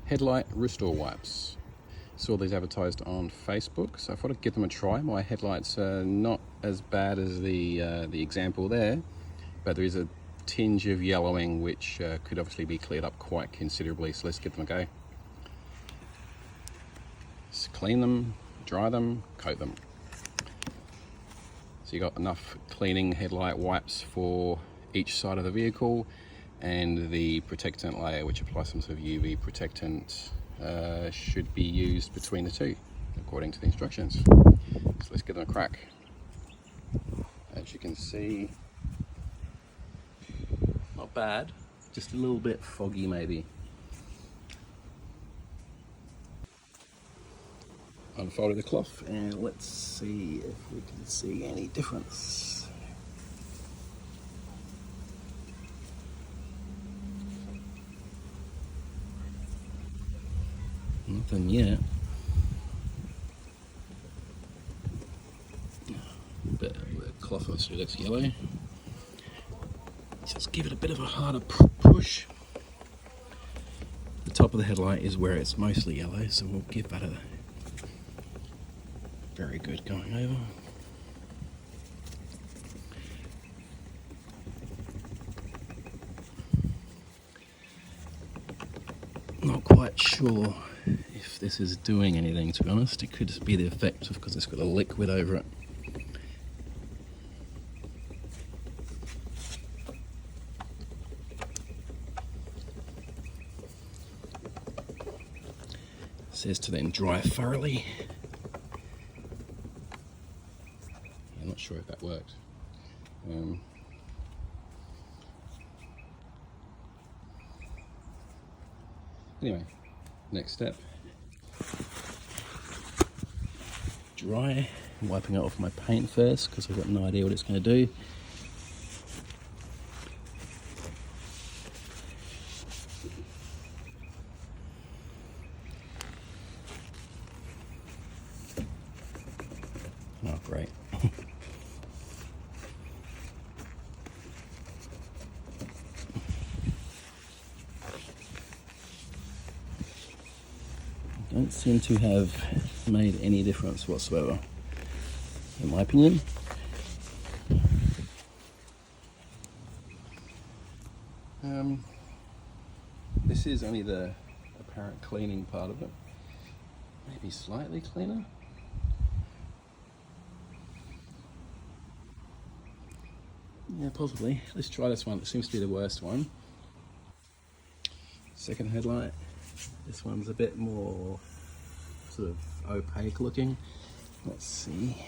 Headlight Restore Wipes. Saw these advertised on Facebook, so I thought I'd give them a try. My headlights are not as bad as the example there, but there is a tinge of yellowing which could obviously be cleared up quite considerably, so let's give them a go. Just clean them, dry them, coat them. So you got enough cleaning headlight wipes for each side of the vehicle, and the protectant layer which applies some sort of UV protectant should be used between the two according to the instructions. So let's give them a crack. As you can see, not bad, just a little bit foggy maybe. Unfolded the cloth and let's see if we can see any difference. Nothing yet. But the cloth obviously looks yellow. Just give it a bit of a harder push. The top of the headlight is where it's mostly yellow, so we'll give that a very good going over. Not quite sure if this is doing anything, to be honest. It could just be the effect of because it's got a liquid over it. It says to then dry thoroughly. I'm not sure if that worked. Anyway, next step. Dry. I'm wiping it off my paint first because I've got no idea what it's going to do. Oh, great. Don't seem to have made any difference whatsoever, in my opinion. This is only the apparent cleaning part of it. Maybe slightly cleaner. Yeah, possibly. Let's try this one. It seems to be the worst one. Second headlight. This one's a bit more sort of opaque looking. Let's see.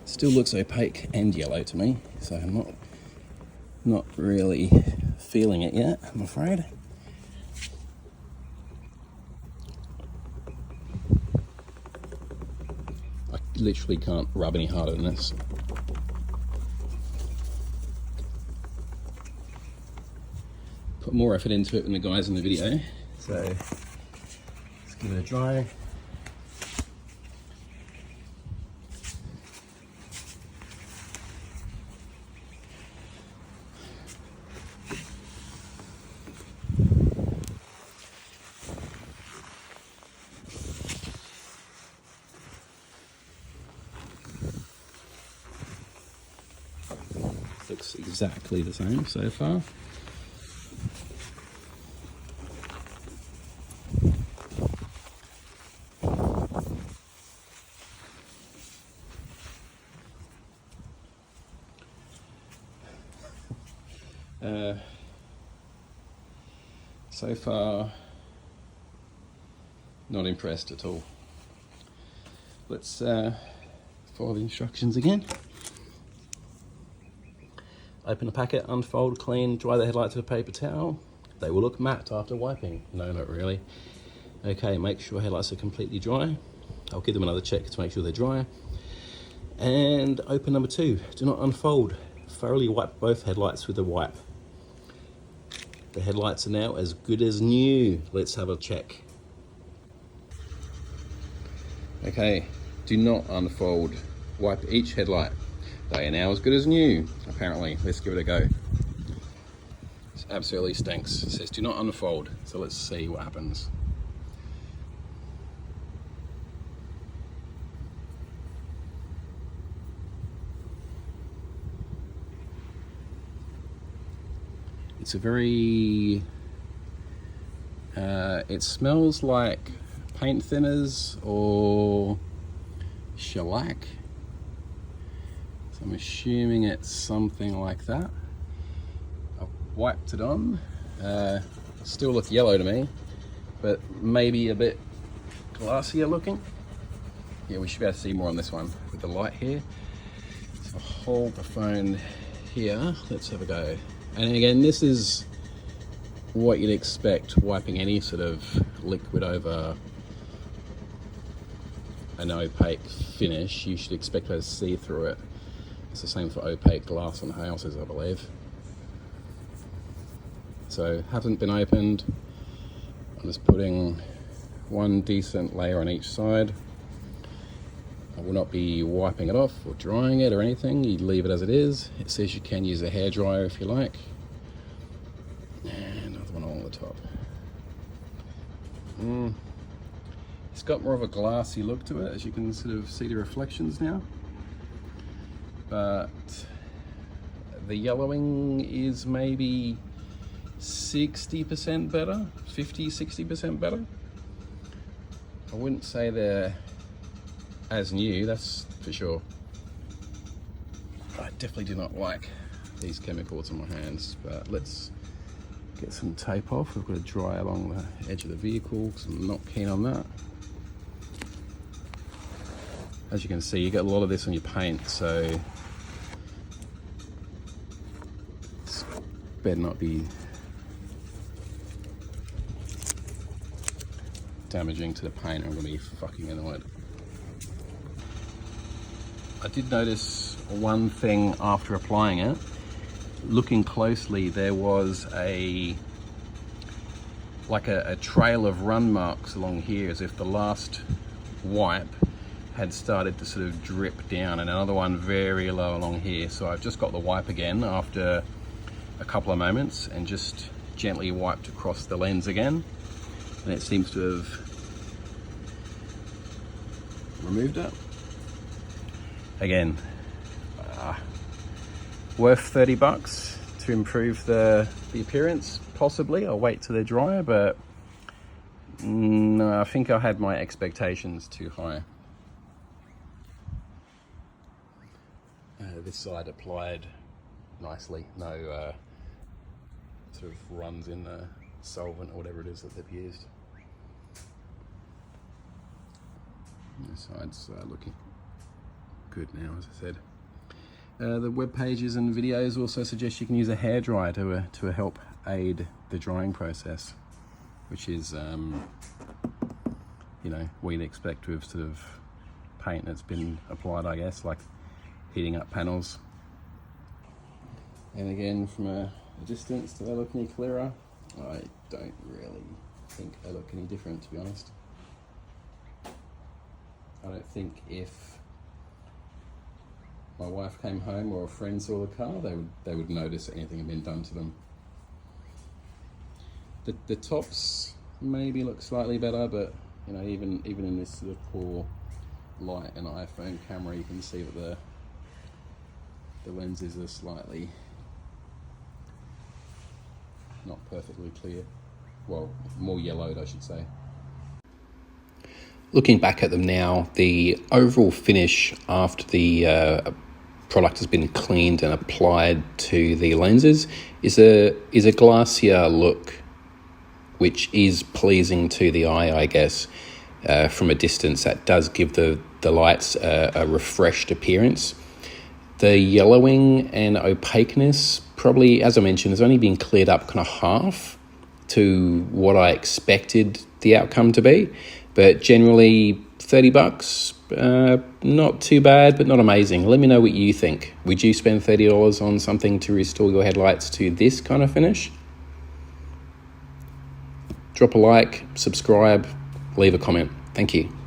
Still looks opaque and yellow to me, so I'm not really feeling it yet, I'm afraid. I literally can't rub any harder than this. Put more effort into it than the guys in the video, so let's give it a dry. Looks exactly the same so far. So far, not impressed at all. Let's follow the instructions again. Open the packet, unfold, clean, dry the headlights with a paper towel. They will look matte after wiping. No, not really. Okay, make sure headlights are completely dry. I'll give them another check to make sure they're dry. And open number 2, do not unfold. Thoroughly wipe both headlights with a wipe. The headlights are now as good as new. Let's have a check. Okay, do not unfold. Wipe each headlight. They are now as good as new, apparently. Let's give it a go. This absolutely stinks. It says do not unfold. So let's see what happens. It's a very, it smells like paint thinners or shellac. So I'm assuming it's something like that. I've wiped it on. Still look yellow to me, but maybe a bit glassier looking. Yeah, we should be able to see more on this one with the light here. So I'll hold the phone here. Let's have a go. And again, this is what you'd expect wiping any sort of liquid over an opaque finish. You should expect to see through it. It's the same for opaque glass on houses, I believe. So, hasn't been opened. I'm just putting one decent layer on each side. I will not be wiping it off or drying it or anything. You leave it as it is. It says you can use a hairdryer if you like. And another one on the top. It's got more of a glassy look to it, as you can sort of see the reflections now. But the yellowing is maybe 60% better, 50-60% better. I wouldn't say they're as new, that's for sure. I definitely do not like these chemicals on my hands, but let's get some tape off. We've got to dry along the edge of the vehicle because I'm not keen on that. As you can see, you get a lot of this on your paint, so this better not be damaging to the paint. I'm going to be fucking annoyed. I did notice one thing after applying it. Looking closely, there was a trail of run marks along here, as if the last wipe had started to sort of drip down, and another one very low along here. So I've just got the wipe again after a couple of moments and just gently wiped across the lens again, and it seems to have removed it. Again, worth 30 bucks to improve the appearance, possibly. I'll wait till they're drier, but no, I think I had my expectations too high. This side applied nicely, no sort of runs in the solvent or whatever it is that they've used. This side's looking good now, as I said. The web pages and videos also suggest you can use a hairdryer to help aid the drying process, which is, you know, what you'd expect with sort of paint that's been applied, I guess, like heating up panels. And again, from a distance, do they look any clearer? I don't really think they look any different, to be honest. I don't think if my wife came home or a friend saw the car, they would notice anything had been done to them. The tops maybe look slightly better, but you know, even in this sort of poor light and iPhone camera, you can see that the lenses are slightly not perfectly clear. Well, more yellowed, I should say. Looking back at them now, the overall finish after the product has been cleaned and applied to the lenses is a glassier look, which is pleasing to the eye, I guess. From a distance, that does give the lights a refreshed appearance. The yellowing and opaqueness probably, as I mentioned, has only been cleared up kind of half to what I expected the outcome to be. But generally, $30, not too bad, but not amazing. Let me know what you think. Would you spend $30 on something to restore your headlights to this kind of finish? Drop a like, subscribe, leave a comment. Thank you.